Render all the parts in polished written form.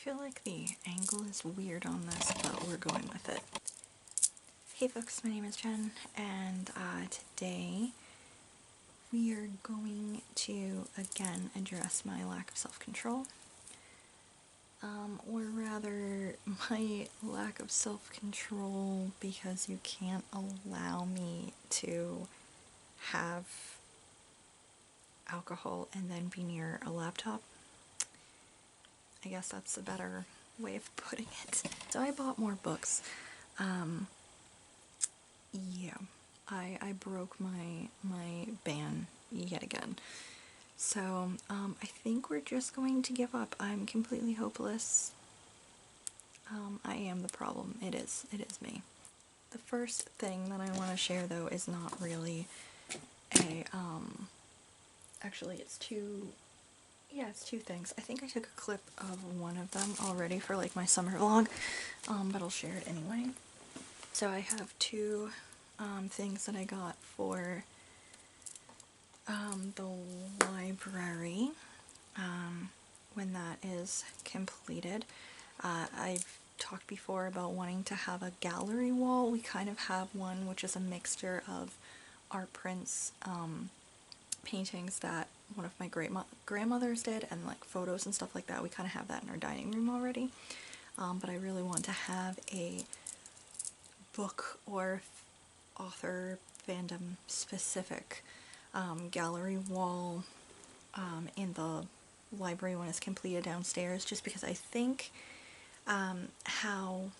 feel like the angle is weird on this, but we're going with it. Hey folks, my name is Jen, and today we are going to again address my lack of self-control. Or rather, my lack of self-control because you can't allow me to have alcohol and then be near a laptop. I guess that's a better way of putting it. So I bought more books. Yeah, I broke my ban yet again. So I think we're just going to give up. I'm completely hopeless. I am the problem. It is me. The first thing that I want to share though is not really a actually it's two things. I think I took a clip of one of them already for like my summer vlog, but I'll share it anyway. So I have two things that I got for the library when that is completed. I've talked before about wanting to have a gallery wall. We kind of have one which is a mixture of art prints, paintings that one of my grandmothers did, and like photos and stuff like that. We kind of have that in our dining room already, but I really want to have a book or author fandom specific gallery wall in the library when it's completed downstairs, just because I think how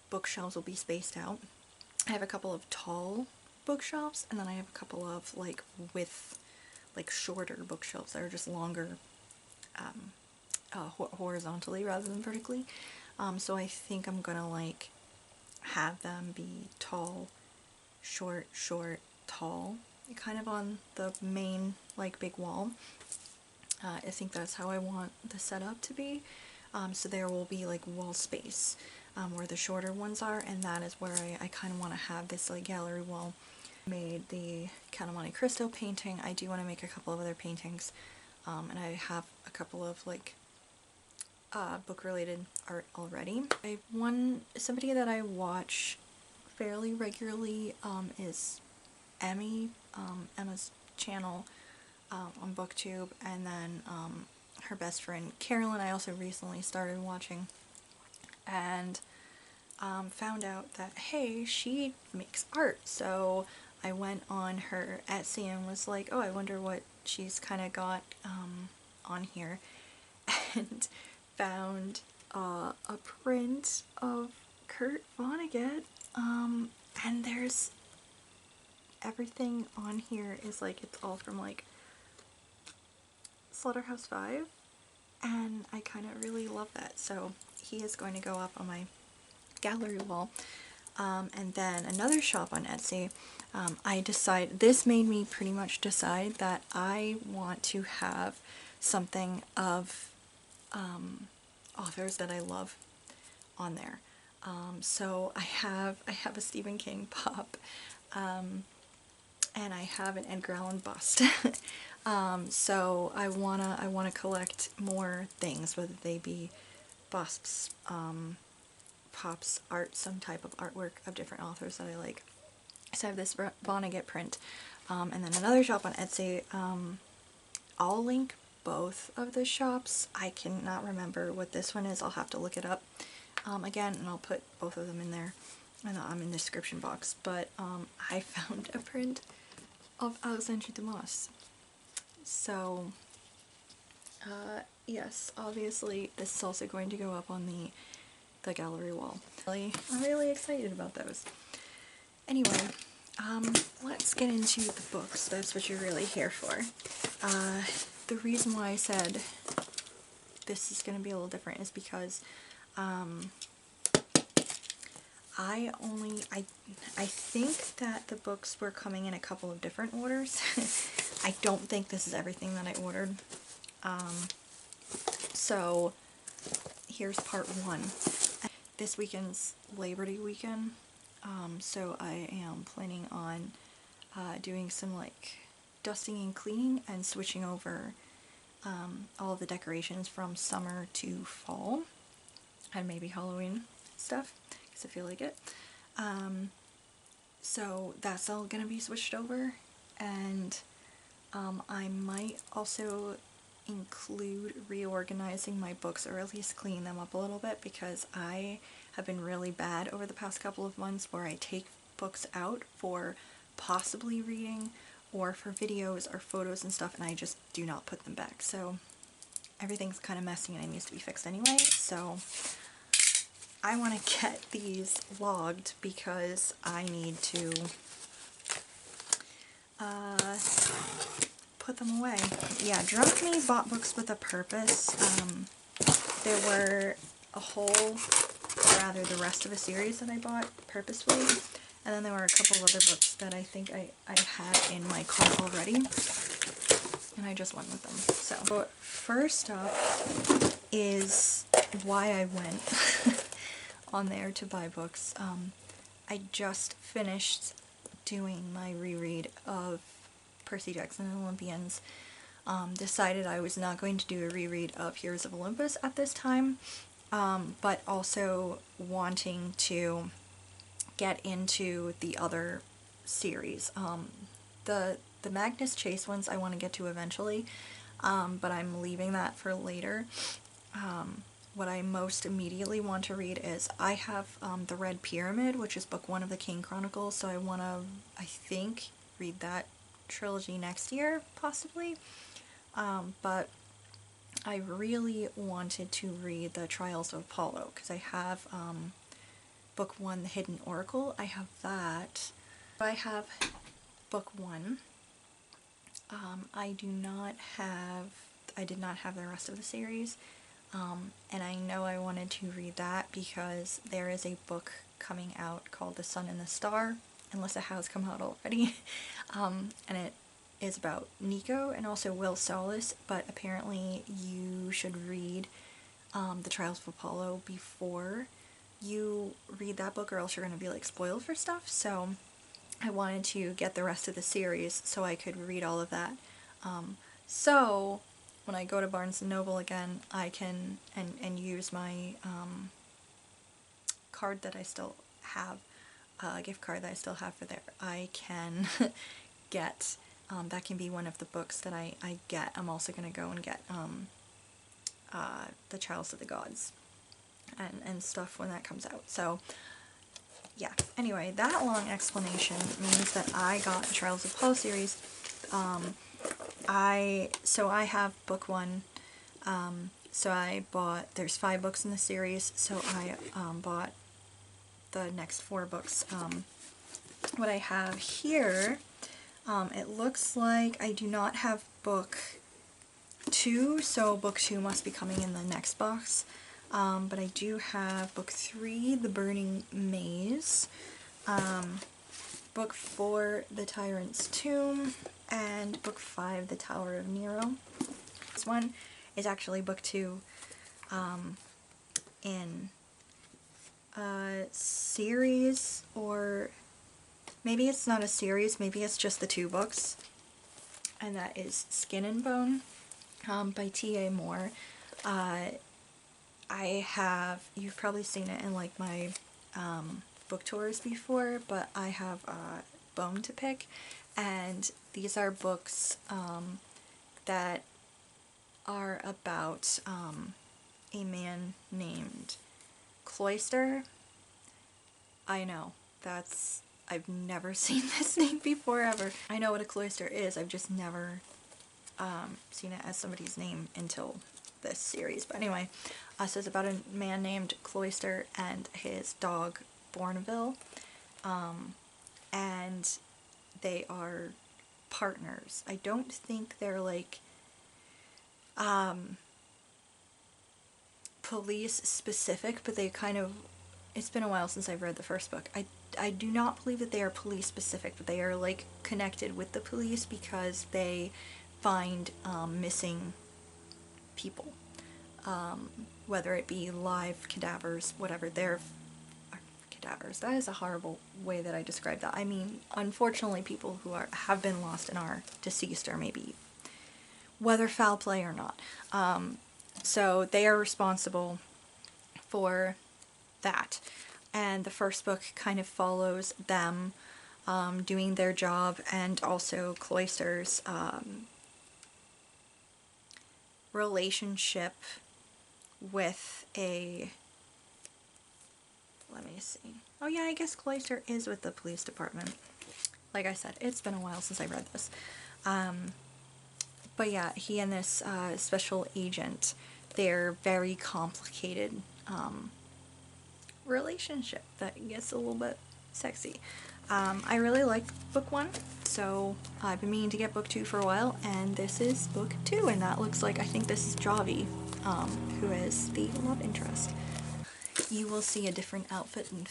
bookshelves will be spaced out. I have a couple of tall bookshelves, and then I have a couple of like shorter bookshelves that are just longer horizontally rather than vertically. So I think I'm gonna like have them be tall, short, tall, kind of on the main like big wall. I think that's how I want the setup to be. So there will be like wall space where the shorter ones are, and that is where I kind of want to have this like gallery wall. I made the Count of Monte Cristo painting. I do want to make a couple of other paintings, and I have a couple of like book related art already. Somebody that I watch fairly regularly is Emma's channel on BookTube, and then her best friend Carolyn I also recently started watching, and found out that hey, she makes art. So I went on her Etsy and was like, oh, I wonder what she's kind of got on here, and found a print of Kurt Vonnegut, and there's everything on here is like, it's all from like Slaughterhouse-Five, and I kind of really love that. So he is going to go up on my gallery wall. And then another shop on Etsy, this made me pretty much decide that I want to have something of authors that I love on there. So I have a Stephen King pop, and I have an Edgar Allan bust. So I wanna collect more things, whether they be busts, pops, art, some type of artwork of different authors that I like. So I have this Vonnegut print, and then another shop on Etsy. I'll link both of the shops. I cannot remember what this one is. I'll have to look it up again, and I'll put both of them in there, and I'm in the description box. But I found a print of Alexandre Dumas. So yes, obviously this is also going to go up on the gallery wall. I'm really excited about those. Anyway, let's get into the books. That's what you're really here for. The reason why I said this is going to be a little different is because I think that the books were coming in a couple of different orders. I don't think this is everything that I ordered. So here's part one. This weekend's Labor Day weekend, so I am planning on doing some like dusting and cleaning and switching over all of the decorations from summer to fall. and maybe Halloween stuff, because I feel like it. So that's all gonna be switched over, and I might also include reorganizing my books, or at least cleaning them up a little bit, because I have been really bad over the past couple of months where I take books out for possibly reading or for videos or photos and stuff, and I just do not put them back. So everything's kind of messy and it needs to be fixed anyway, so I want to get these logged because I need to put them away. Yeah, Drunk Me bought books with a purpose. There were a whole, or rather the rest of a series that I bought purposefully, and then there were a couple of other books that I think I had in my cart already, and I just went with them. So first up is why I went on there to buy books. I just finished doing my reread of Percy Jackson and Olympians. Decided I was not going to do a reread of Heroes of Olympus at this time, but also wanting to get into the other series. The Magnus Chase ones I want to get to eventually, but I'm leaving that for later. What I most immediately want to read is, I have The Red Pyramid, which is book 1 of the Kane Chronicles, so I want to, I think, read that trilogy next year, possibly. But I really wanted to read The Trials of Apollo, because I have book 1, The Hidden Oracle. I have that. I have book 1. I did not have the rest of the series. And I know I wanted to read that because there is a book coming out called The Sun and the Star, unless it has come out already, and it is about Nico and also Will Solis, but apparently you should read The Trials of Apollo before you read that book, or else you're going to be like spoiled for stuff. So I wanted to get the rest of the series so I could read all of that. So when I go to Barnes & Noble again, I can, and use my card that I still have, gift card that I still have for there, I can get, that can be one of the books that I get. I'm also going to go and get The Chalice of the Gods and stuff when that comes out. So yeah, anyway, that long explanation means that I got the Trials of Apollo series. So I have book 1, so I bought, there's 5 books in the series, so I bought the next 4 books. What I have here, it looks like I do not have book 2, so book 2 must be coming in the next box, but I do have book 3, The Burning Maze, book 4, The Tyrant's Tomb, and book 5, The Tower of Nero. This one is actually book 2 in a series, or maybe it's not a series, maybe it's just the 2 books, and that is Skin and Bone by T.A. Moore. You've probably seen it in like my book tours before, but I have Bone to Pick, and these are books that are about a man named Cloyster. I know, I've never seen this name before ever. I know what a cloister is, I've just never seen it as somebody's name until this series. But anyway, so it's about a man named Cloyster and his dog Bourneville, and they are partners. I don't think they're like police specific, but they kind of, it's been a while since I've read the first book. I do not believe that they are police specific, but they are like connected with the police because they find missing people, whether it be live cadavers, whatever. They're cadavers. That is a horrible way that I describe that. I mean, unfortunately, people who have been lost and are deceased, or maybe whether foul play or not. So they are responsible for that. And the first book kind of follows them doing their job, and also Cloyster's relationship with a... let me see. Oh yeah, I guess Cloyster is with the police department. Like I said, it's been a while since I read this. But yeah, he and this special agent, they're very complicated relationship that gets a little bit sexy. I really liked book 1, so I've been meaning to get book 2 for a while, and this is book 2, and that looks like, I think this is Javi, who is the love interest. You will see a different outfit and,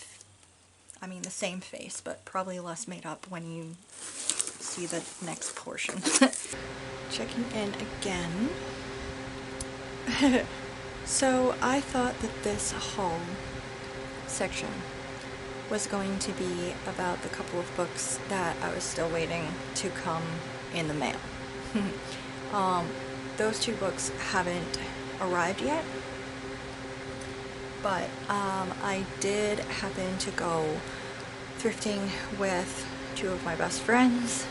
I mean, the same face, but probably less made up when you see the next portion. Checking in again. So I thought that this haul section was going to be about the couple of books that I was still waiting to come in the mail. Those 2 books haven't arrived yet, but I did happen to go thrifting with 2 of my best friends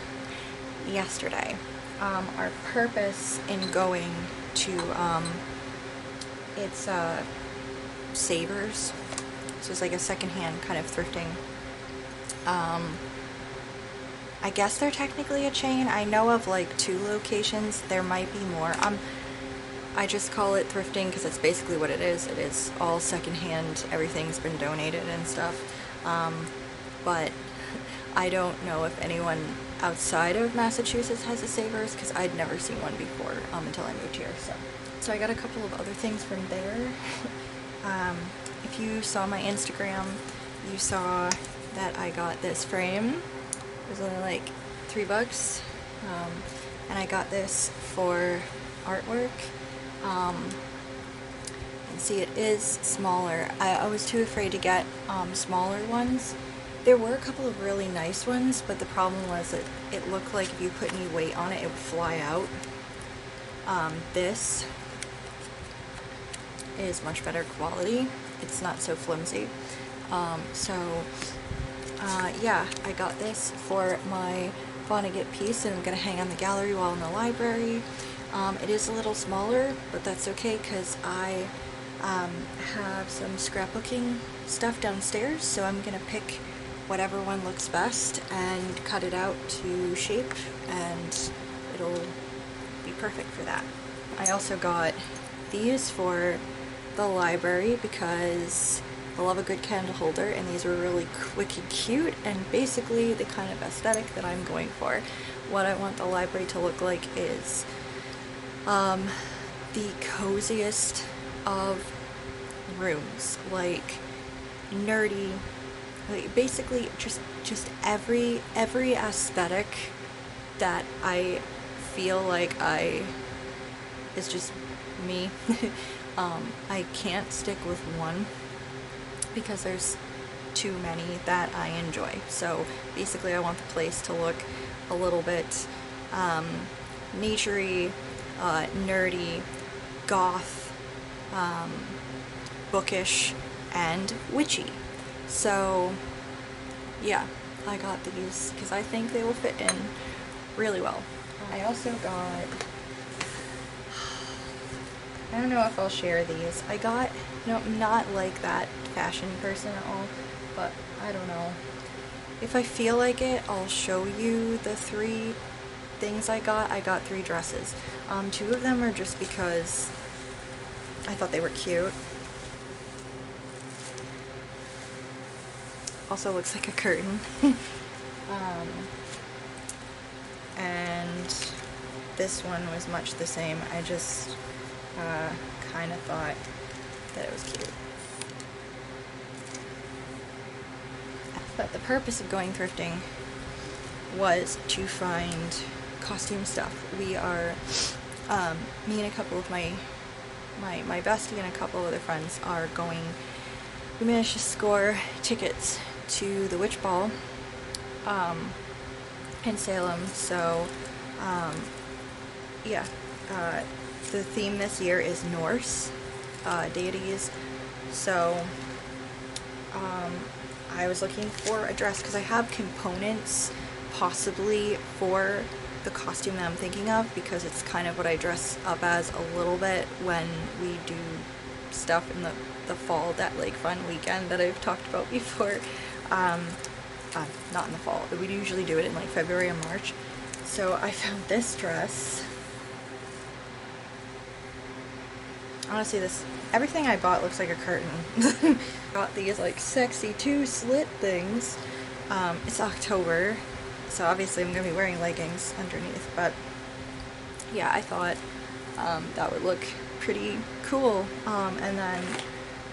yesterday. Our purpose in going to it's Savers, so it's like a secondhand kind of thrifting. I guess they're technically a chain. I know of like 2 locations. There might be more. I just call it thrifting because it's basically what it is. It is all secondhand. Everything's been donated and stuff. But I don't know if anyone outside of Massachusetts has a Savers, because I'd never seen one before until I moved here. So I got a couple of other things from there. If you saw my Instagram, you saw that I got this frame. It was only like $3, and I got this for artwork. And see, it is smaller. I was too afraid to get smaller ones. There were a couple of really nice ones, but the problem was that it looked like if you put any weight on it, it would fly out. This is much better quality. It's not so flimsy. Yeah, I got this for my Vonnegut piece, and I'm going to hang on the gallery wall in the library. It is a little smaller, but that's okay because I have some scrapbooking stuff downstairs, so I'm going to pick whatever one looks best and cut it out to shape, and it'll be perfect for that. I also got these for the library because I love a good candle holder, and these were really quick and cute, and basically the kind of aesthetic that I'm going for. What I want the library to look like is the coziest of rooms, like nerdy, like basically just every aesthetic that I feel like is just me. I can't stick with one because there's too many that I enjoy. So basically I want the place to look a little bit naturey, nerdy, goth, bookish, and witchy. So yeah, I got these because I think they will fit in really well. I also got, I don't know if I'll share these. I got, no, I'm not like that fashion person at all, but I don't know. If I feel like it, I'll show you the 3 things I got. I got 3 dresses. 2 of them are just because I thought they were cute. Also looks like a curtain. And this one was much the same. I just kind of thought that it was cute. But the purpose of going thrifting was to find costume stuff. We are, me and a couple of my bestie and a couple of other friends are going, we managed to score tickets to the Witch Ball in Salem, so yeah, the theme this year is Norse deities, So I was looking for a dress because I have components possibly for the costume that I'm thinking of, because it's kind of what I dress up as a little bit when we do stuff in the fall, that like fun weekend that I've talked about before. Not in the fall, but we usually do it in like February and March. So I found this dress. Honestly, everything I bought looks like a curtain. Got these like sexy 2 slit things. It's October, so obviously I'm gonna be wearing leggings underneath, but yeah, I thought that would look pretty cool. And then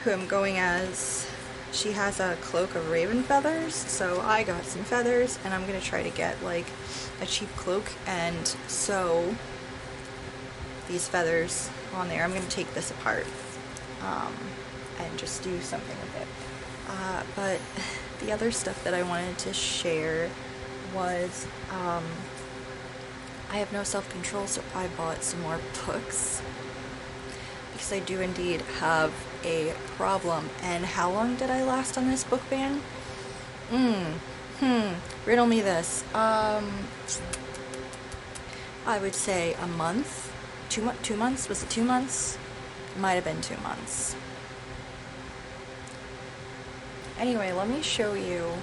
who I'm going as, she has a cloak of raven feathers, so I got some feathers, and I'm gonna try to get like a cheap cloak and sew these feathers on there. I'm gonna take this apart and just do something with it. But the other stuff that I wanted to share was I have no self-control, so I bought some more books because I do indeed have a problem. And how long did I last on this book ban? Riddle me this. I would say a month. 2 months? Was it 2 months? Might have been 2 months. Anyway, let me show you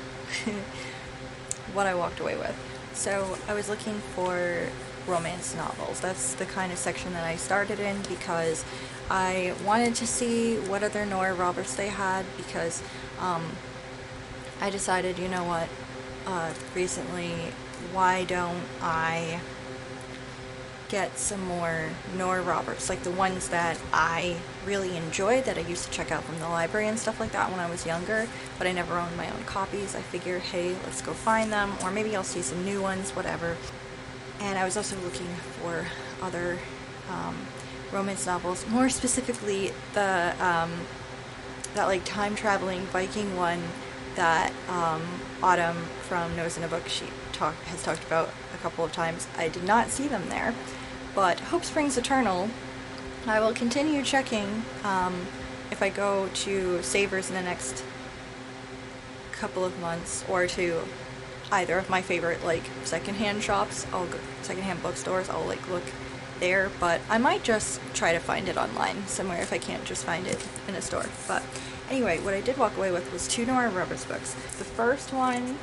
what I walked away with. So I was looking for romance novels. That's the kind of section that I started in because I wanted to see what other Nora Roberts they had, because I decided, you know what, recently, why don't I get some more Nora Roberts, like the ones that I really enjoyed, that I used to check out from the library and stuff like that when I was younger, but I never owned my own copies. I figured, hey, let's go find them, or maybe I'll see some new ones, whatever. And I was also looking for other romance novels, more specifically the that like time traveling Viking one that Autumn from Nose in a Book has talked about a couple of times. I did not see them there, but Hope Springs Eternal, I will continue checking. If I go to Savers in the next couple of months, or to either of my favorite like secondhand shops, secondhand bookstores, I'll like look there, but I might just try to find it online somewhere if I can't just find it in a store. But anyway, what I did walk away with was 2 Nora Roberts books. The first one,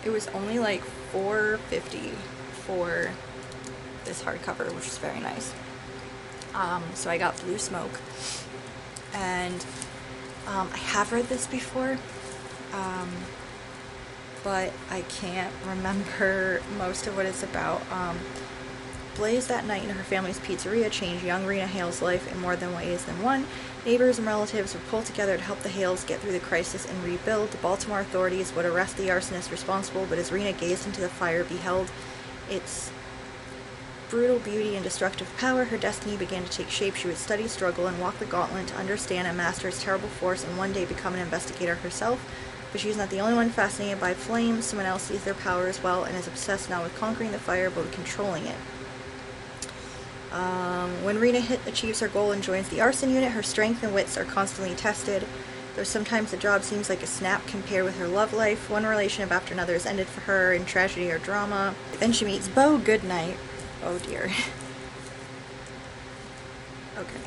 it was only like $4.50 for this hardcover, which is very nice. So I got Blue Smoke, and I have read this before, but I can't remember most of what it's about. Blaze that night in her family's pizzeria changed young Rena Hale's life in more than ways than one. Neighbors and relatives would pull together to help the Hales get through the crisis and rebuild. The Baltimore authorities would arrest the arsonist responsible, but as Rena gazed into the fire, beheld its brutal beauty and destructive power, her destiny began to take shape. She would study, struggle, and walk the gauntlet to understand and master its terrible force, and one day become an investigator herself. But she's not the only one fascinated by flames. Someone else sees their power as well and is obsessed not with conquering the fire, but with controlling it. When Rena achieves her goal and joins the arson unit, her strength and wits are constantly tested. Though sometimes the job seems like a snap compared with her love life, one relationship after another is ended for her in tragedy or drama. Then she meets Bo Goodnight. Oh dear. Okay.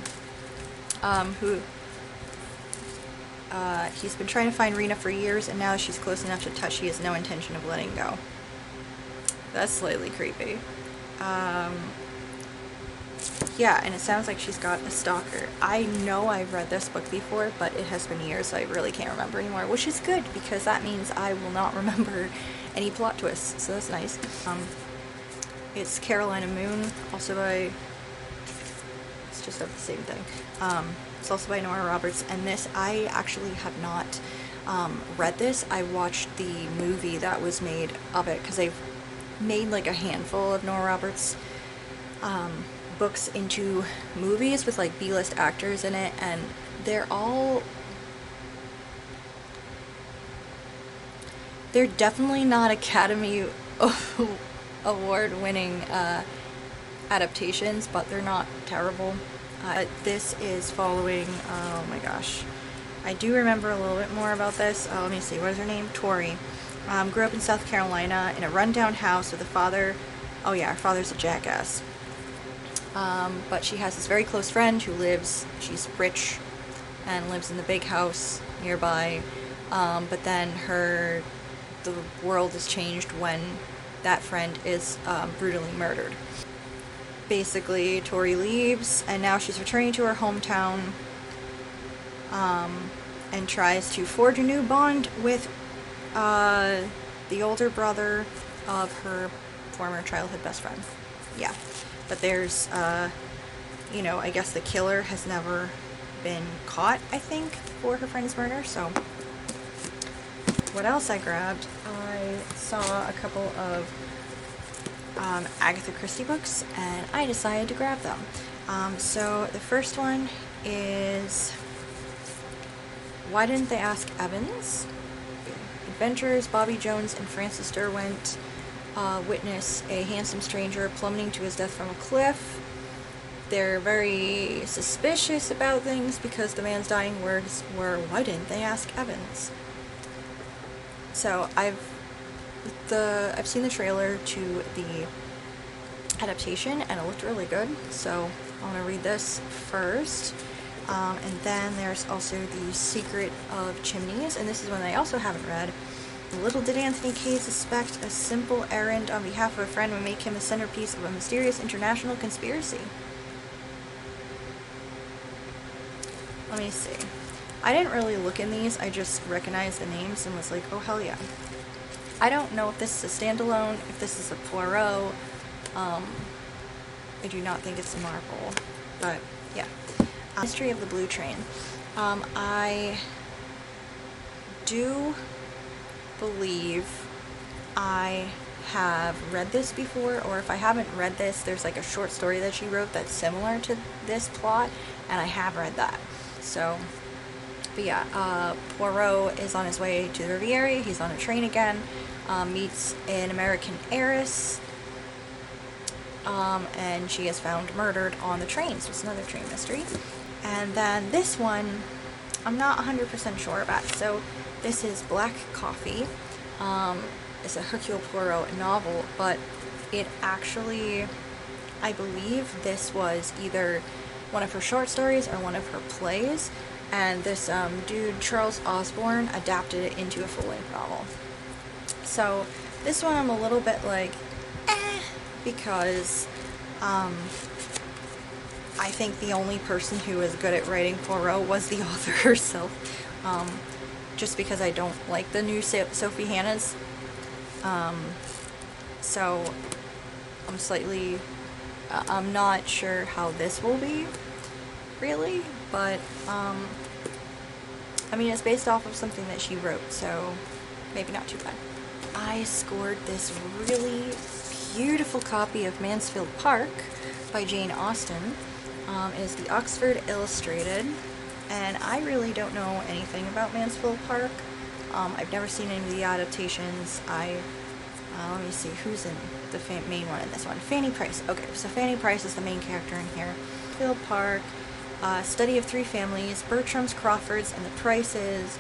He's been trying to find Rena for years, and now she's close enough to touch, he has no intention of letting go. That's slightly creepy. Yeah, and it sounds like she's got a stalker. I know I've read this book before, but it has been years, so I really can't remember anymore, which is good, because that means I will not remember any plot twists, so that's nice. It's Carolina Moon, also by... It's just of the same thing. It's also by Nora Roberts, and this, I actually have not read this. I watched the movie that was made of it, because they've made like a handful of Nora Roberts books into movies with like B-list actors in it, and they're definitely not Academy Award winning adaptations, but they're not terrible. This is following, oh my gosh, I do remember a little bit more about this. Let me see, what is her name? Tori. Grew up in South Carolina in a rundown house with a father. Oh yeah, her father's a jackass. But she has this very close friend who she's rich and lives in the big house nearby. But then the world is changed when that friend is brutally murdered. Basically, Tori leaves, and now she's returning to her hometown, and tries to forge a new bond with the older brother of her former childhood best friend. Yeah, but there's, I guess the killer has never been caught, I think, for her friend's murder. So what else I grabbed? I saw a couple of Agatha Christie books, and I decided to grab them. So the first one is Why Didn't They Ask Evans? Adventurers Bobby Jones and Francis Derwent witness a handsome stranger plummeting to his death from a cliff. They're very suspicious about things because the man's dying words were, "Why didn't they ask Evans?" So I've seen the trailer to the adaptation, and it looked really good, so I want to read this first. And then there's also The Secret of Chimneys, and this is one I also haven't read. Little did Anthony Kaye suspect a simple errand on behalf of a friend would make him the centerpiece of a mysterious international conspiracy. Let me see. I didn't really look in these, I just recognized the names and was like, oh hell yeah. I don't know if this is a standalone, if this is a Poirot. I do not think it's a Marvel, but yeah. Mystery of the Blue Train. I do believe I have read this before, or if I haven't read this, there's like a short story that she wrote that's similar to this plot, and I have read that. So, but yeah, Poirot is on his way to the Riviera. He's on a train again, meets an American heiress, and she is found murdered on the train, so it's another train mystery. And then this one, I'm not 100% sure about. So this is Black Coffee. It's a Hercule Poirot novel, but it actually, I believe this was either one of her short stories or one of her plays, and this dude, Charles Osborne, adapted it into a full-length novel. So this one I'm a little bit like, because I think the only person who was good at writing Poirot was the author herself, just because I don't like the new Sophie Hannahs. So I'm not sure how this will be, really, but I mean, it's based off of something that she wrote, so maybe not too bad. I scored this really beautiful copy of Mansfield Park by Jane Austen. It is the Oxford Illustrated, and I really don't know anything about Mansfield Park. I've never seen any of the adaptations. Let me see, who's in the main one in this one? Fanny Price. Okay, so Fanny Price is the main character in here. Mansfield Park, study of three families, Bertrams, Crawfords, and the Prices.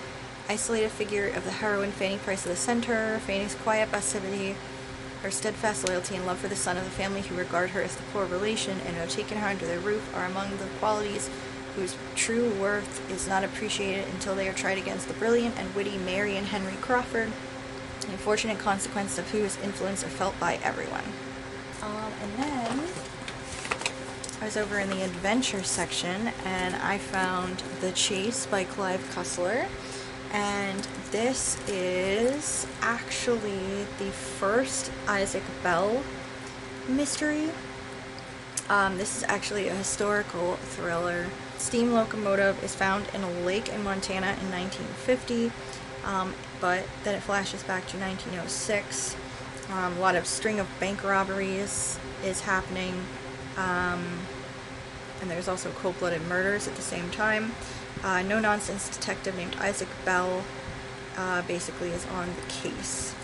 Isolated figure of the heroine, Fanny Price, at the center. Fanny's quiet passivity, her steadfast loyalty and love for the son of the family who regard her as the poor relation and who have taken her under their roof are among the qualities whose true worth is not appreciated until they are tried against the brilliant and witty Mary and Henry Crawford, the unfortunate consequences of whose influence are felt by everyone. And then I was over in the adventure section, and I found The Chase by Clive Cussler. And this is actually the first Isaac Bell mystery. This is actually a historical thriller. Steam locomotive is found in a lake in Montana in 1950, but then it flashes back to 1906. A lot of string of bank robberies is happening, and there's also cold-blooded murders at the same time. No-nonsense detective named Isaac Bell basically is on the case.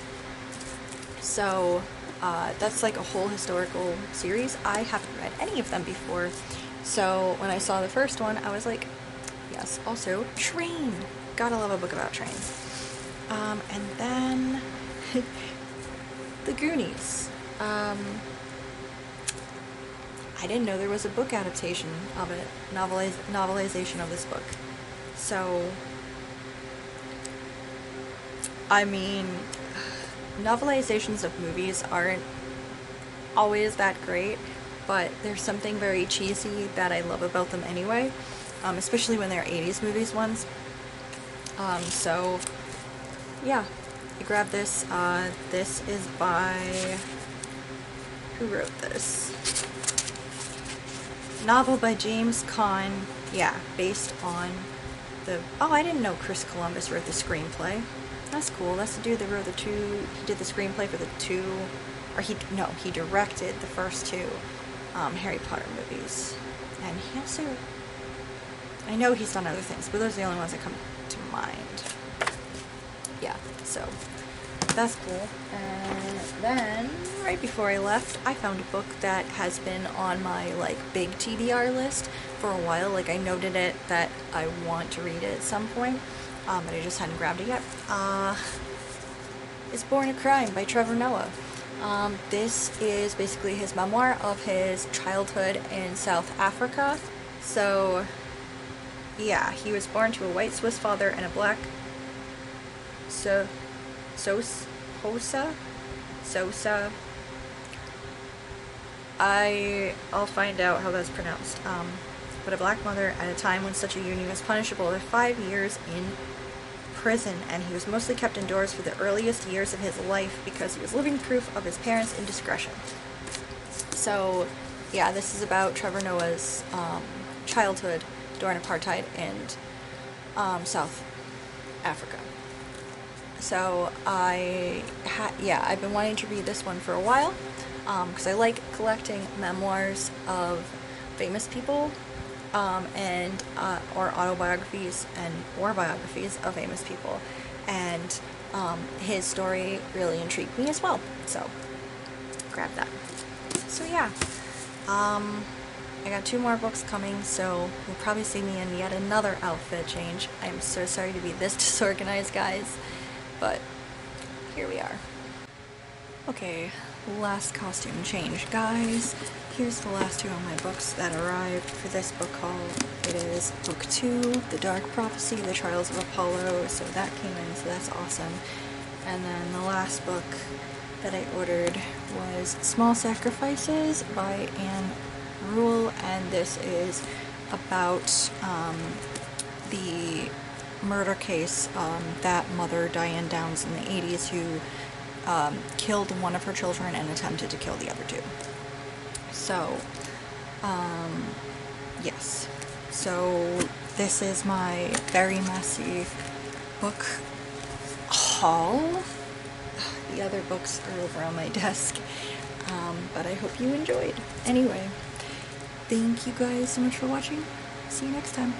So that's like a whole historical series. I haven't read any of them before, So when I saw the first one, I was like, yes, also train. Gotta love a book about trains. And then The Goonies. I didn't know there was a book adaptation of it, novelization of this book. So, I mean, novelizations of movies aren't always that great, but there's something very cheesy that I love about them anyway, especially when they're 80s movies ones. So, yeah, I grabbed this. This is by... who wrote this? Novel by James Caan. Yeah, based on the... Oh, I didn't know Chris Columbus wrote the screenplay. That's cool. That's the dude that wrote the two... He did the screenplay for the two... Or he directed the first two Harry Potter movies. And he also... I know he's done other things, but those are the only ones that come to mind. Yeah, so that's cool. And then, right before I left, I found a book that has been on my, like, big TBR list for a while. Like, I noted it that I want to read it at some point, but I just hadn't grabbed it yet. It's Born a Crime by Trevor Noah. This is basically his memoir of his childhood in South Africa. So, yeah, he was born to a white Swiss father and a black Sosa. I'll find out how that's pronounced. But a black mother at a time when such a union was punishable with 5 years in prison, and he was mostly kept indoors for the earliest years of his life because he was living proof of his parents' indiscretion. So, yeah, this is about Trevor Noah's childhood during apartheid in South Africa. So I've been wanting to read this one for a while because I like collecting memoirs of famous people and or autobiographies or biographies of famous people, and his story really intrigued me as well. So grab that. So yeah, I got 2 more books coming, so you'll probably see me in yet another outfit change. I'm so sorry to be this disorganized, guys, but here we are. Okay, last costume change, guys. Here's the last 2 of my books that arrived for this book haul. It is book 2, The Dark Prophecy, The Trials of Apollo, so that came in, so that's awesome. And then the last book that I ordered was Small Sacrifices by Anne Rule, and this is about the murder case that mother Diane Downs in the 80s who killed one of her children and attempted to kill the other 2. So, yes. So, this is my very messy book haul. The other books are over on my desk, but I hope you enjoyed. Anyway, thank you guys so much for watching. See you next time.